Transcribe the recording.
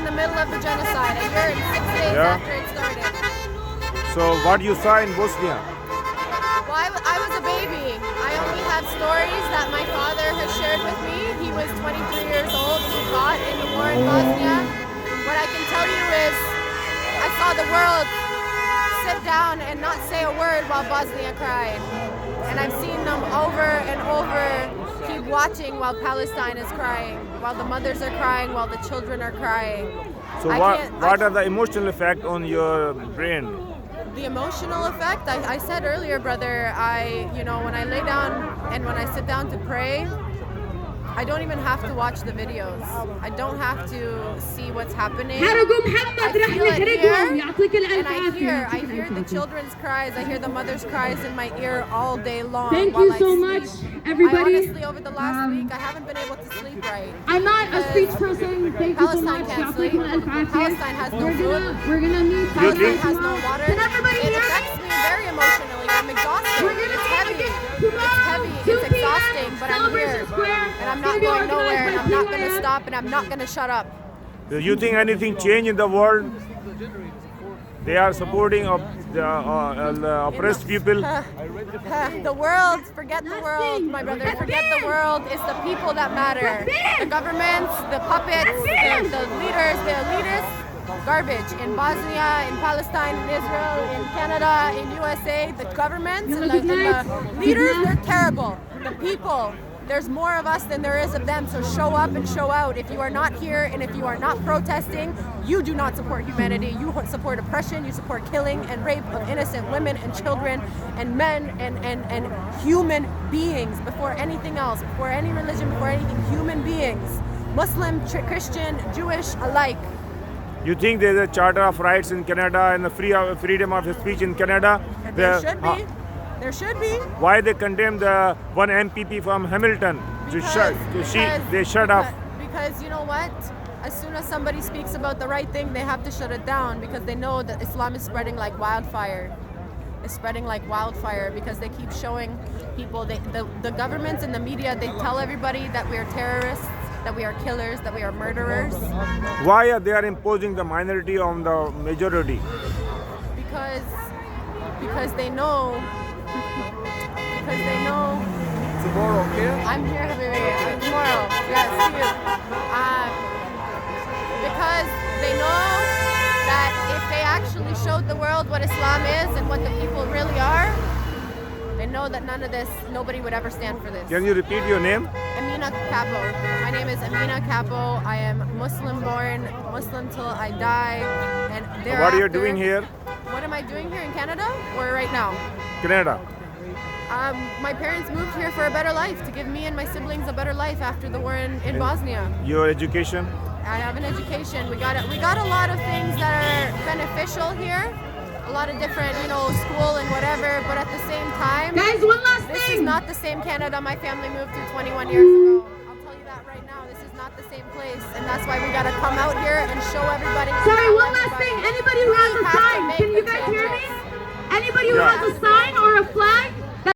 in the middle of the genocide, a year and 6 days after it started. So what you saw in Bosnia? Well, I was a baby. I only have stories that my father has shared with me. He was 23 years old. He fought in the war in Bosnia. What I can tell you is I saw the world sit down and not say a word while Bosnia cried. And I've seen them over and over keep watching while Palestine is crying, while the mothers are crying, while the children are crying. So what are the emotional effect on your brain? The emotional effect, I said earlier, brother, when I lay down and when I sit down to pray, I don't even have to watch the videos. I don't have to see what's happening. I feel it here, and I hear the children's cries. I hear the mothers' cries in my ear all day long. Thank you so much, everybody. Honestly, over the last week, I haven't been able to sleep right. I'm not a speech person. Thank you so much. Palestine can't sleep. Palestine has no food. We're gonna need Palestine has no water. Can everybody It hear me? affects me very emotionally. I'm exhausted. It's heavy. It's 2 exhausting, but I'm here. Square. And I'm not going nowhere, and I'm not going to stop, and I'm not going to shut up. Do you think anything changed in the world? They are supporting of the oppressed people. The world, forget the world, my brother. Forget the world. It's the people that matter. The governments, the puppets, the leaders, the elitists. Garbage in Bosnia, in Palestine, in Israel, in Canada, in USA. The governments and the leaders, they're terrible. The people, there's more of us than there is of them, so show up and show out. If you are not here and if you are not protesting, you do not support humanity. You support oppression, you support killing and rape of innocent women and children and men and human beings before anything else, before any religion, before anything, human beings. Muslim, Christian, Jewish, alike. You think there's a Charter of Rights in Canada and the freedom of speech in Canada? There should be. There should be. Why they condemn the one MPP from Hamilton they shut up? Because you know what? As soon as somebody speaks about the right thing, they have to shut it down because they know that Islam is spreading like wildfire. It's spreading like wildfire because they keep showing people, the governments and the media, they tell everybody that we are terrorists, that we are killers, that we are murderers. Why are they imposing the minority on the majority? Because they know. Because they know. Tomorrow, okay? I'm here, baby. Tomorrow. Yes, see you. Because they know that if they actually showed the world what Islam is and what the people really are, they know that nobody would ever stand for this. Can you repeat your name? Emina Capo. My name is Emina Capo. I am Muslim born, Muslim till I die. And what are you doing here? What am I doing here in Canada or right now? Canada. My parents moved here for a better life, to give me and my siblings a better life after the war in Bosnia. Your education? I have an education. We got a lot of things that are beneficial here. A lot of different, school and whatever, but at the same time, guys, one last this thing. is not the same Canada my family moved to 21 years ago. I'll tell you that right now. This is not the same place, and that's why we gotta come out here and show everybody. Sorry, one last thing. Anybody who has a sign, can you guys hear me? Anybody who has a sign or a flag,